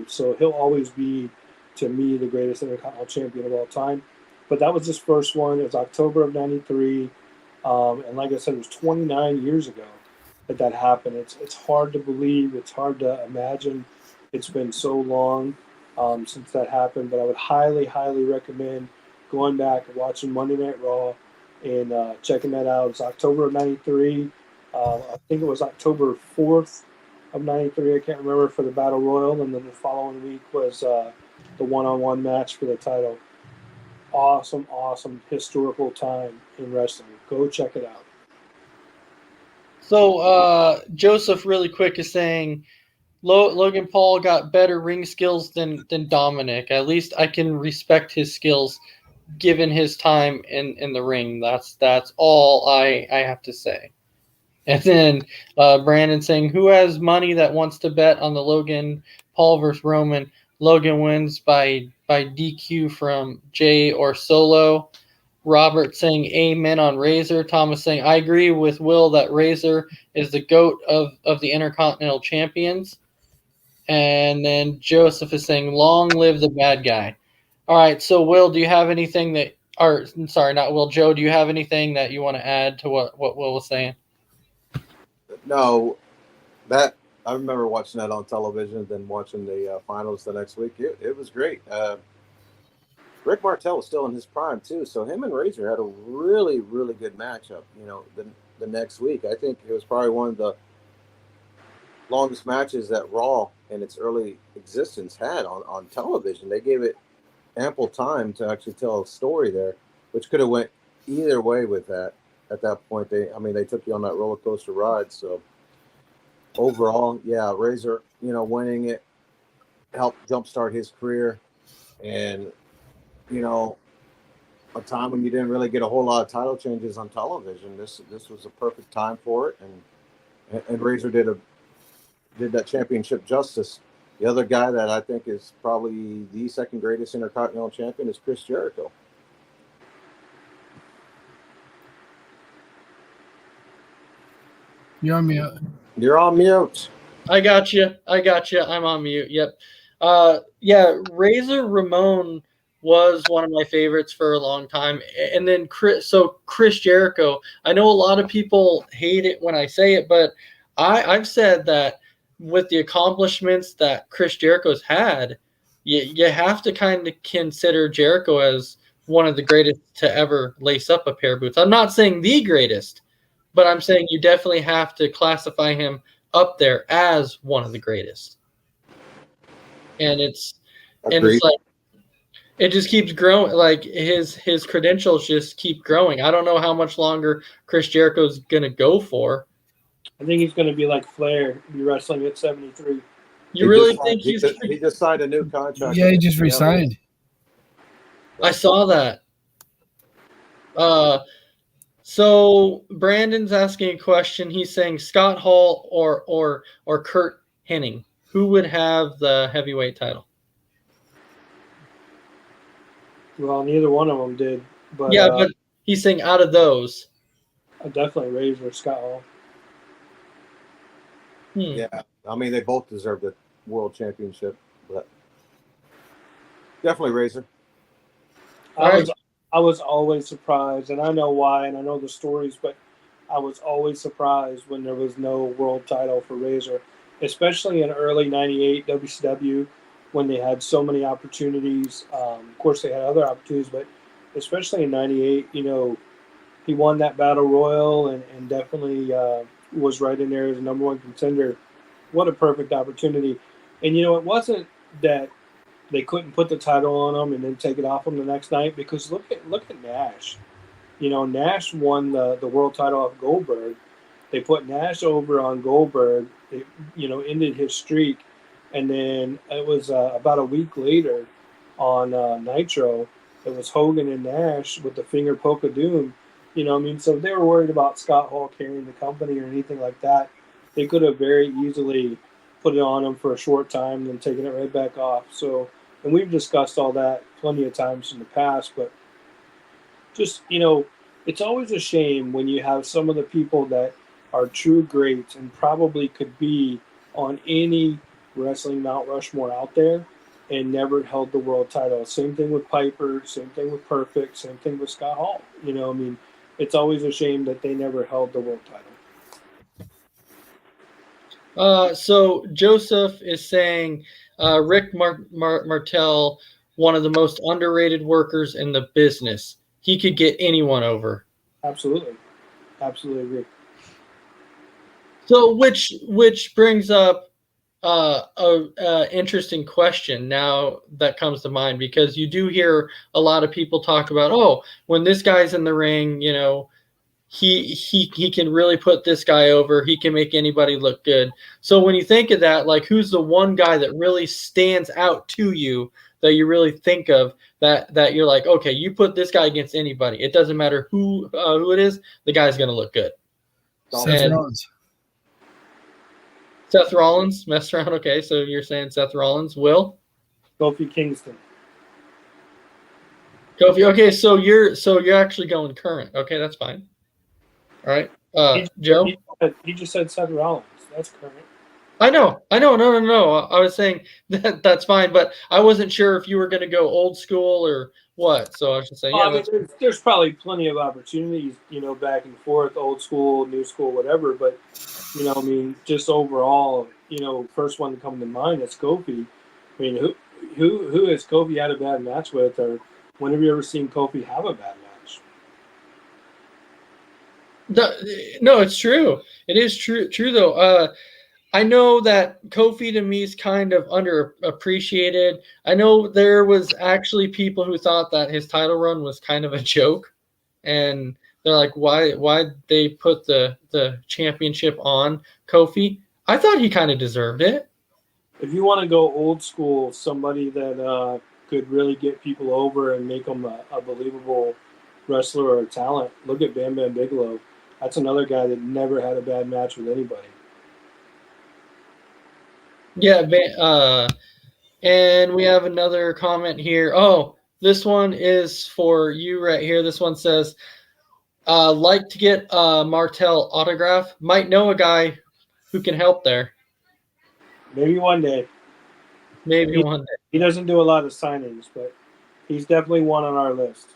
So he'll always be, to me, the greatest Intercontinental champion of all time. But that was his first one. It was October of 93. And like I said, it was 29 years ago that happened. It's hard to believe. It's hard to imagine. It's been so long since that happened. But I would highly recommend going back and watching Monday Night Raw and checking that out. It's October of 93. I think it was October 4th of 93. I can't remember, for the Battle Royal. And then the following week was the one-on-one match for the title. Awesome historical time in wrestling. Go check it out. So Joseph, really quick, is saying Logan Paul got better ring skills than Dominic. At least I can respect his skills given his time in the ring. That's all I have to say. And then Brandon saying, who has money that wants to bet on the Logan Paul versus Roman? Logan wins by DQ from Jay or Solo. Robert saying amen on Razor. Thomas saying, I agree with Will that Razor is the GOAT of the Intercontinental Champions. And then Joseph is saying, long live the bad guy. All right, so Will, do you have anything that – or sorry, not Will, Joe, do you have anything that you want to add to what Will was saying? No, I remember watching that on television, then watching the finals the next week. It was great. Rick Martel was still in his prime too, so him and Razor had a really good matchup. The next week, I think it was probably one of the longest matches that Raw in its early existence had on television. They gave it ample time to actually tell a story there, which could have went either way with that. at that point. They took you on that roller coaster ride. So overall, yeah, Razor, winning it helped jumpstart his career, and a time when you didn't really get a whole lot of title changes on television. This was a perfect time for it, and Razor did that championship justice. The other guy that I think is probably the second greatest Intercontinental champion is Chris Jericho. You're on mute. You're on mute. I got you. I'm on mute. Yep. Yeah, Razor Ramon was one of my favorites for a long time. And then Chris Jericho, I know a lot of people hate it when I say it, but I've said that with the accomplishments that Chris Jericho's had, you have to kind of consider Jericho as one of the greatest to ever lace up a pair of boots. I'm not saying the greatest, but I'm saying you definitely have to classify him up there as one of the greatest. And it's like it just keeps growing. Like his credentials just keep growing. I don't know how much longer Chris Jericho's gonna go for. I think he's going to be like Flair, be wrestling at 73. You really think he just signed a new contract? Yeah, he just resigned. I saw that. So Brandon's asking a question. He's saying Scott Hall or Kurt Hennig. Who would have the heavyweight title? Well, neither one of them did. But yeah, but he's saying out of those. Definitely Razor, Scott Hall. Yeah, they both deserve the world championship, but definitely Razor. I was always surprised, and I know why, and I know the stories, but I was always surprised when there was no world title for Razor, especially in early '98 WCW when they had so many opportunities. Of course, they had other opportunities, but especially in '98, he won that battle royal and definitely was right in there as the number one contender. What a perfect opportunity. And, it wasn't that they couldn't put the title on him and then take it off him the next night, because look at Nash. Nash won the world title off Goldberg. They put Nash over on Goldberg. It, ended his streak. And then it was about a week later on Nitro, it was Hogan and Nash with the finger poke of doom. So if they were worried about Scott Hall carrying the company or anything like that, they could have very easily put it on him for a short time and then taken it right back off. So, and we've discussed all that plenty of times in the past, but just, it's always a shame when you have some of the people that are true greats and probably could be on any wrestling Mount Rushmore out there and never held the world title. Same thing with Piper, same thing with Perfect, same thing with Scott Hall. It's always a shame that they never held the world title. So Joseph is saying Rick Martel, one of the most underrated workers in the business. He could get anyone over. Absolutely agree. So which brings up a interesting question now that comes to mind, because you do hear a lot of people talk about, when this guy's in the ring, he can really put this guy over. He can make anybody look good. So when you think of that, like, who's the one guy that really stands out to you that you really think of that you're like, okay, you put this guy against anybody, it doesn't matter who it is, the guy's going to look good? Seth Rollins messed around. Okay, so you're saying Seth Rollins. Will? Kofi Kingston. Kofi. Okay, so you're actually going current. Okay, that's fine. All right, Joe. He just said Seth Rollins. That's current. I know. No. I was saying that's fine, but I wasn't sure if you were going to go old school or what. So I should say, there's probably plenty of opportunities, back and forth, old school, new school, whatever. But just overall, first one to come to mind is Kofi. Who has Kofi had a bad match with, or when have you ever seen Kofi have a bad match? No, it's true. It is true though. I know that Kofi to me is kind of underappreciated. I know there was actually people who thought that his title run was kind of a joke, and they're like, why they put the championship on Kofi? I thought he kind of deserved it. If you want to go old school, somebody that could really get people over and make them a believable wrestler or a talent, look at Bam Bam Bigelow. That's another guy that never had a bad match with anybody. Yeah, and we have another comment here. Oh, this one is for you right here. This one says, like to get a Martel autograph. Might know a guy who can help there. Maybe one day. Maybe one day. He doesn't do a lot of signings, but he's definitely one on our list.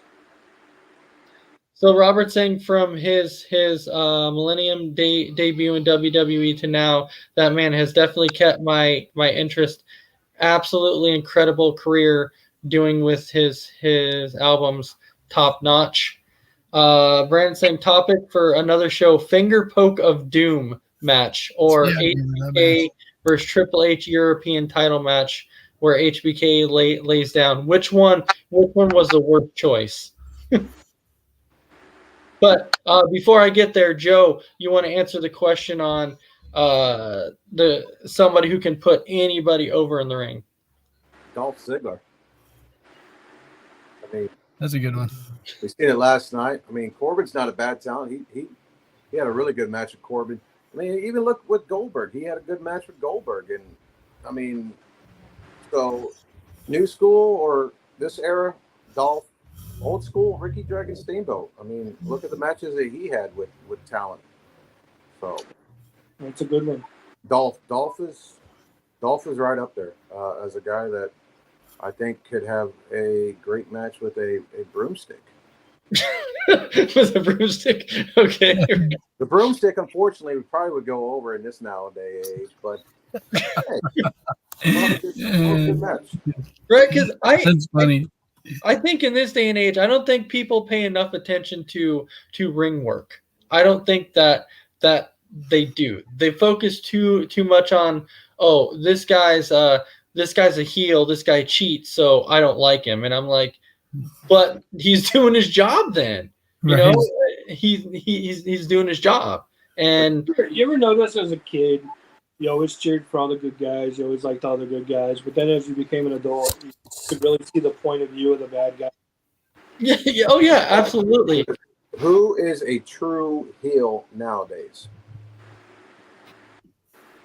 So Robert's saying from his Millennium debut in WWE to now, that man has definitely kept my interest. Absolutely incredible career doing with his albums, top notch. Brandon saying topic for another show: Finger Poke of Doom match or HBK versus Triple H European title match where HBK lays down. Which one was the worst choice? But before I get there, Joe, you want to answer the question on somebody who can put anybody over in the ring? Dolph Ziggler. I mean, That's a good one. we seen it last night. I mean, Corbin's not a bad talent. He had a really good match with Corbin. I mean, even look with Goldberg. He had a good match with Goldberg. And, I mean, so new school or this era, Dolph. Old school, Ricky Dragon Steamboat. I mean, look at the matches that he had with talent. So that's a good one. Dolph is right up there as a guy that I think could have a great match with a broomstick. With a broomstick, okay. The broomstick, unfortunately, probably would go over in this nowadays age, but hey, good match. Right? Because That's funny. I think in this day and age, I don't think people pay enough attention to ring work. I don't think that they do. They focus too much on, oh, this guy's a heel, this guy cheats, so I don't like him. And I'm like, but he's doing his job then. You know, he's doing his job. And you ever notice as a kid, you always cheered for all the good guys. You always liked all the good guys. But then as you became an adult, you could really see the point of view of the bad guy. Yeah, oh, yeah, absolutely. Who is a true heel nowadays?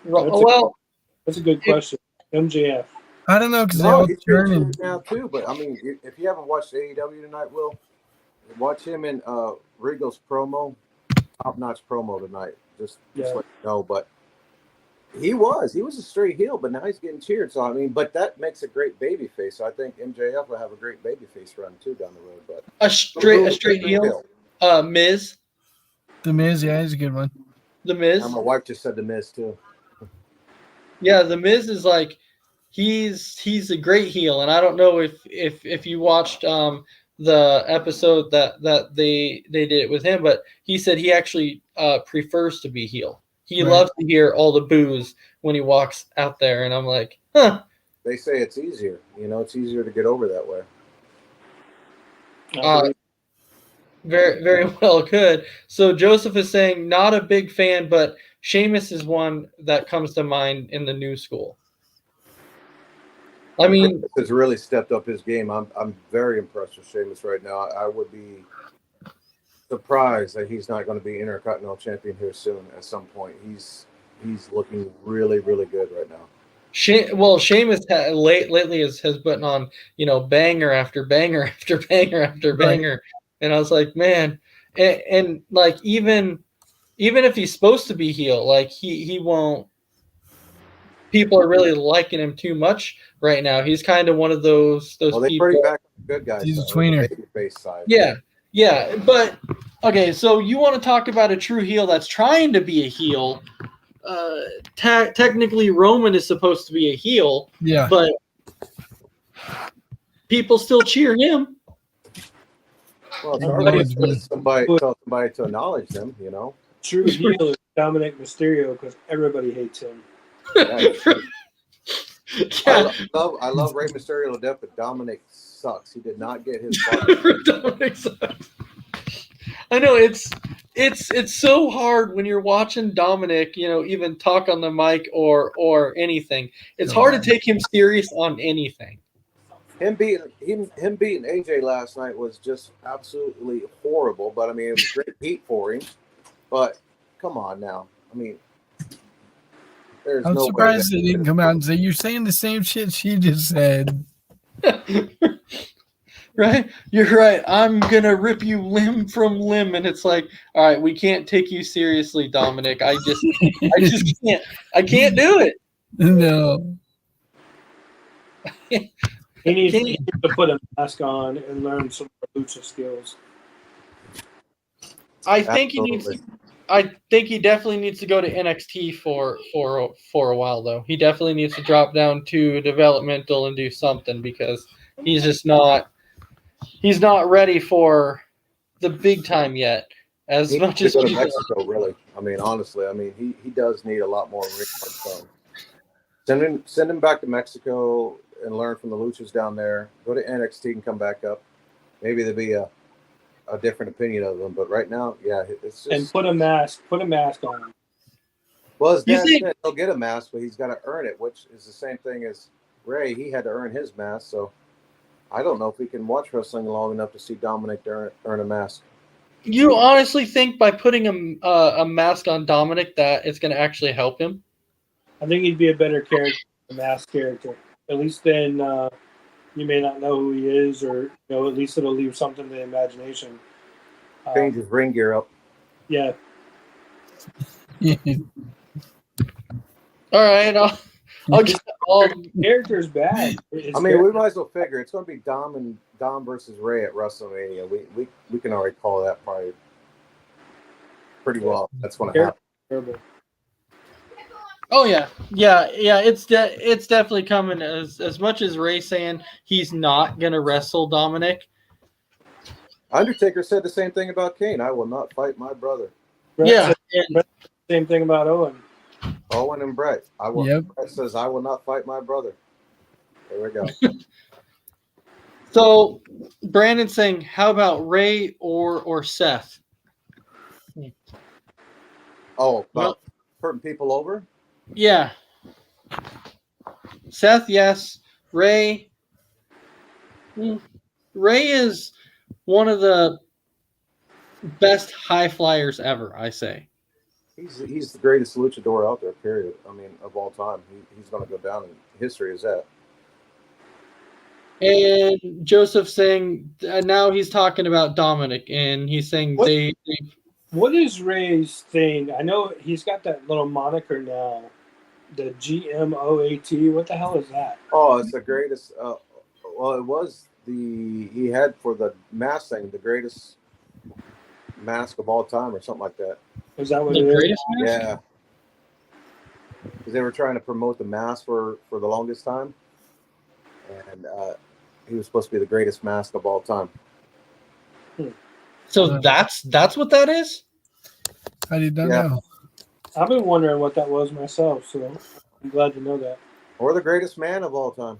That's a good question. MJF. I don't know because they're all turning now too. But I mean, if you haven't watched AEW tonight, Will, watch him in Regal's promo, top-notch promo tonight. Just let you know, but. He was a straight heel, but now he's getting cheered. So I mean, but that makes a great baby face. So I think MJF will have a great baby face run too down the road. But a straight heel. Miz. The Miz, yeah, he's a good one. The Miz. My wife just said the Miz too. Yeah, the Miz is like he's a great heel, and I don't know if you watched the episode that they did it with him, but he said he actually prefers to be heel. He loves to hear all the boos when he walks out there, and I'm like, huh. They say it's easier. You know, it's easier to get over that way. Very, very well, good. So Joseph is saying not a big fan, but Sheamus is one that comes to mind in the new school. I mean, has really stepped up his game. I'm very impressed with Sheamus right now. I would be surprised that he's not going to be Intercontinental Champion here soon at some point. He's looking really, really good right now. Sheamus lately has put on, banger after banger after banger after banger. And I was like, man, and like even if he's supposed to be heel, like he won't. People are really liking him too much right now. He's kind of one of those well, they people. bring back good guys. He's a tweener. Face side. Yeah, but okay. So you want to talk about a true heel that's trying to be a heel? Technically, Roman is supposed to be a heel. Yeah, but people still cheer him. Well, it's hard for somebody to acknowledge them, True heel is Dominic Mysterio because everybody hates him. Yeah. I love Rey Mysterio to death, but Dominic sucks. He did not get his. Dominic sucks. I know it's so hard when you're watching Dominic, even talk on the mic or anything. It's hard to take him serious on anything. Him beating AJ last night was just absolutely horrible. But I mean, it was great heat for him. But come on now, I mean, there's I'm no way surprised that they didn't come out and say, "You're saying the same shit she just said." Right? You're right. I'm gonna rip you limb from limb, and it's like, all right, we can't take you seriously, Dominic. I just can't. I can't do it. No. He needs to put a mask on and learn some lucha skills. I think he needs. I think he definitely needs to go to NXT for a while, though. He definitely needs to drop down to developmental and do something because he's just not. He's not ready for the big time yet. As he much needs as to go to he's Mexico, really. I mean, honestly, I mean, he does need a lot more ring time. Send him back to Mexico and learn from the luchas down there. Go to NXT and come back up. Maybe there'll be a different opinion of him. But right now, yeah, it's just. And put a mask on. Well, his dad said he'll get a mask, but he's got to earn it, which is the same thing as Ray. He had to earn his mask, so I don't know if we can watch wrestling long enough to see Dominic earn a mask. You honestly think by putting a mask on Dominic that it's going to actually help him? I think he'd be a better character, a mask character. At least then you may not know who he is, or at least it'll leave something to the imagination. Change his ring gear up. Yeah. All right, I'll get character's bad. I mean, we might as well figure it's going to be Dom versus Ray at WrestleMania. We can already call that probably pretty well. That's going to happen. Terrible. Oh yeah. It's definitely coming. As much as Ray's saying he's not gonna wrestle Dominic. Undertaker said the same thing about Kane. I will not fight my brother. Brett same thing about Owen. Owen and Brett. Brett says I will not fight my brother. There we go. So Brandon's saying, how about Ray or Seth? Oh, about putting people over? Yeah. Seth, yes. Ray. Ray is one of the best high flyers ever, I say. He's the greatest luchador out there, period. I mean, of all time. He's going to go down in history as that. And Joseph saying, now he's talking about Dominic, and he's saying What is Ray's thing? I know he's got that little moniker now, the GMOAT. What the hell is that? Oh, it's the greatest. Well, it was he had for the mask thing, the greatest mask of all time, or something like that. Is that what the it greatest is? mask? Yeah, because they were trying to promote the mask for the longest time, and he was supposed to be the greatest mask of all time. So that's what that is? I did not know. I've been wondering what that was myself, so I'm glad to know that. Or the greatest man of all time.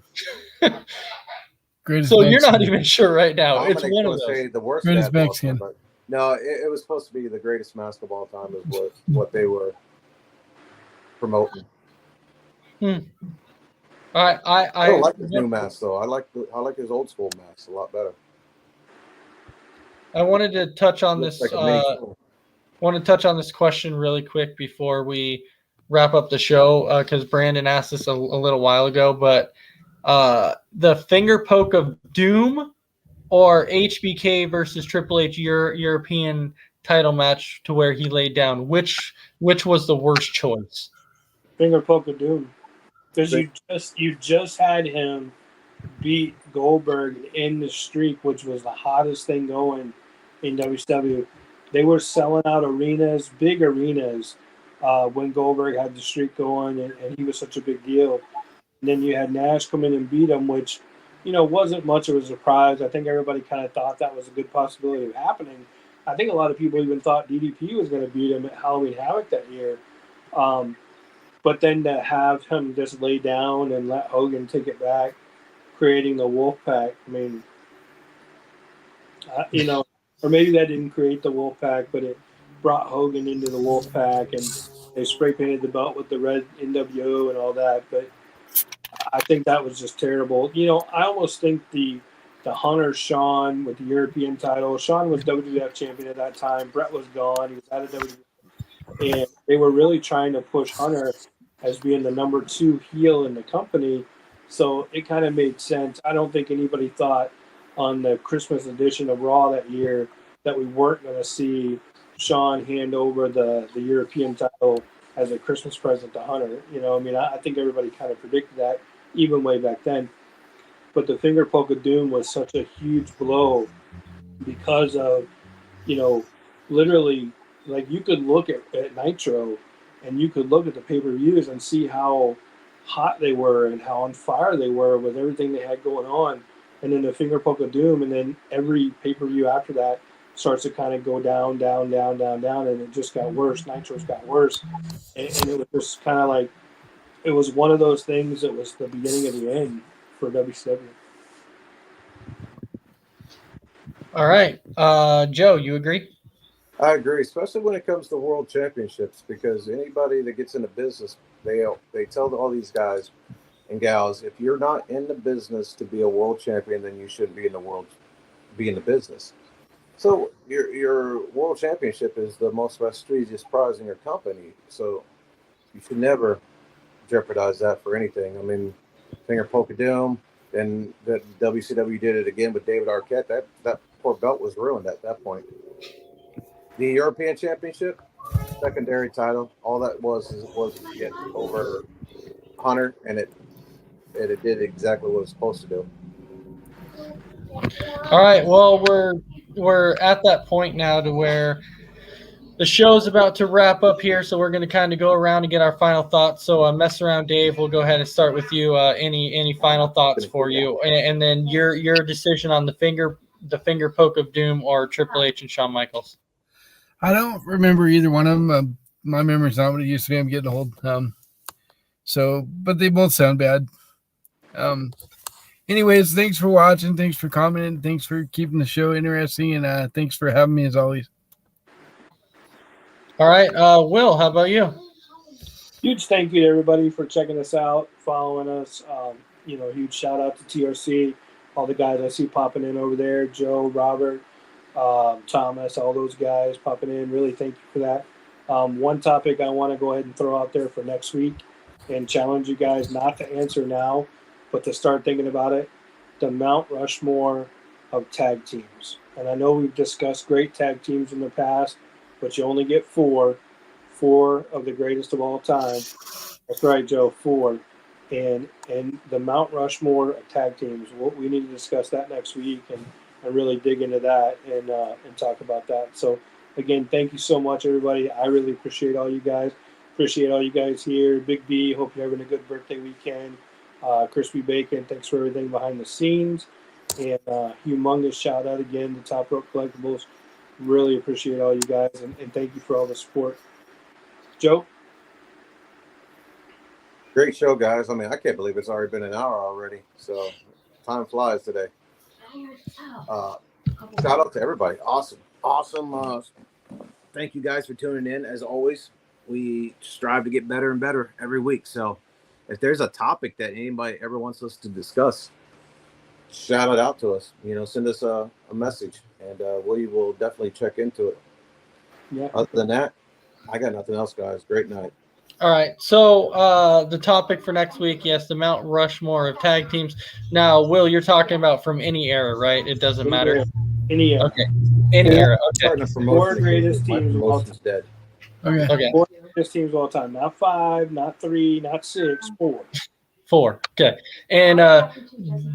Greatest so Mexican. you're not even sure right now. Dominic It's one of was those. say the worst Greatest man of all Mexican. time, but no, it was supposed to be the greatest mask of all time. Is what they were promoting. I don't like his new mask though. I like his old school mask a lot better. I wanted to touch on Looks this. like a mini tool. Want to touch on this question really quick before we wrap up the show because Brandon asked this a little while ago. But the finger poke of doom or HBK versus Triple H European title match to where he laid down, which was the worst choice? Finger poke of doom, because you just had him beat Goldberg in the streak, which was the hottest thing going in WCW. They were selling out arenas, big arenas, when Goldberg had the streak going, and he was such a big deal. And then you had Nash come in and beat him, which, wasn't much of a surprise. I think everybody kind of thought that was a good possibility of happening. I think a lot of people even thought DDP was going to beat him at Halloween Havoc that year. But then to have him just lay down and let Hogan take it back, creating the Wolfpack, I mean, or maybe that didn't create the Wolfpack, but it brought Hogan into the Wolfpack, and they spray painted the belt with the red NWO and all that. But I think that was just terrible. I almost think the Hunter Shawn with the European title. Shawn was WWF champion at that time. Brett was gone. He was out of WWF, and they were really trying to push Hunter as being the number 2 heel in the company. So it kind of made sense. I don't think anybody thought on the Christmas edition of Raw that year that we weren't going to see Shawn hand over the European title as a Christmas present to Hunter. I think everybody kind of predicted that even way back then. But the finger poke of doom was such a huge blow because of, literally, like, you could look at Nitro and you could look at the pay-per-views and see how hot they were and how on fire they were with everything they had going on. And then the finger poke of doom, and then every pay-per-view after that starts to kind of go down, down, down, down, down, and it just got worse. Nitro's got worse. And it was just kind of like, it was one of those things that was the beginning of the end for WCW. All right. Joe, you agree? I agree, especially when it comes to world championships, because anybody that gets into business, they tell all these guys and gals, if you're not in the business to be a world champion, then you shouldn't be in the business. So your world championship is the most prestigious prize in your company. So you should never jeopardize that for anything. I mean, finger poke of doom, and the WCW did it again with David Arquette. That poor belt was ruined at that point. The European Championship, secondary title, all that was to get over Hunter, and it did exactly what it was supposed to do. All right. Well, we're at that point now to where the show's about to wrap up here, so we're going to kind of go around and get our final thoughts. So, mess around, Dave. We'll go ahead and start with you. Any final thoughts for you, and then your decision on the finger poke of doom or Triple H and Shawn Michaels. I don't remember either one of them. My memory's not what it used to be. I'm getting old. But they both sound bad. Anyways, thanks for watching. Thanks for commenting. Thanks for keeping the show interesting. And thanks for having me as always. All right. Will, how about you? Huge thank you to everybody for checking us out, following us. Huge shout out to TRC, all the guys I see popping in over there, Joe, Robert, Thomas, all those guys popping in. Really thank you for that. One topic I want to go ahead and throw out there for next week and challenge you guys not to answer now, but to start thinking about it, the Mount Rushmore of tag teams. And I know we've discussed great tag teams in the past, but you only get four of the greatest of all time. That's right, Joe, 4. And the Mount Rushmore of tag teams. We need to discuss that next week and really dig into that and talk about that. So, again, thank you so much, everybody. I really appreciate all you guys. Appreciate all you guys here. Big B, hope you're having a good birthday weekend. Crispy Bacon, thanks for everything behind the scenes. And humongous shout out again to Top Rope Collectibles. Really appreciate all you guys, and thank you for all the support. Joe? Great show, guys. I mean, I can't believe it's already been an hour already. So time flies today. Shout out to everybody. Awesome. Thank you guys for tuning in. As always, we strive to get better and better every week. So if there's a topic that anybody ever wants us to discuss, shout it out to us. Send us a message, and we will definitely check into it. Yeah. Other than that, I got nothing else, guys. Great night. All right. So the topic for next week, yes, the Mount Rushmore of tag teams. Now, Will, you're talking about from any era, right? It doesn't matter. Any era. Okay. Any era. Okay. 4 greatest teams of all time. Dead. Okay. 4 greatest teams of all time. Not 5, not 3, not 6, 4. 4. Okay. And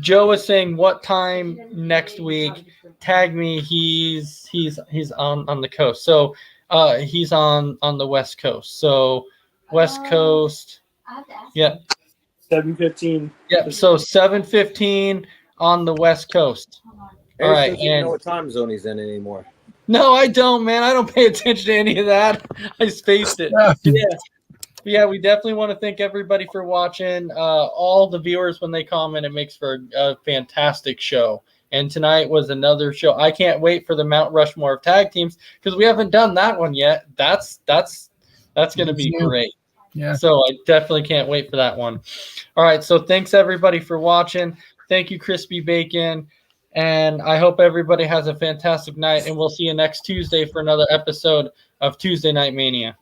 Joe was saying what time next week? Tag me. He's on the coast. So he's on the West Coast. So West Coast. Yeah. 7:15. Yeah. So 7:15 on the West Coast. All right. And you know what time zone he's in anymore. No, I don't, man. I don't pay attention to any of that. I spaced it. Yeah, we definitely want to thank everybody for watching. All the viewers, when they comment, it makes for a fantastic show. And tonight was another show. I can't wait for the Mount Rushmore of tag teams because we haven't done that one yet. That's going to be great. Yeah. So I definitely can't wait for that one. All right. So thanks everybody for watching. Thank you, Crispy Bacon. And I hope everybody has a fantastic night. And we'll see you next Tuesday for another episode of Tuesday Night Mania.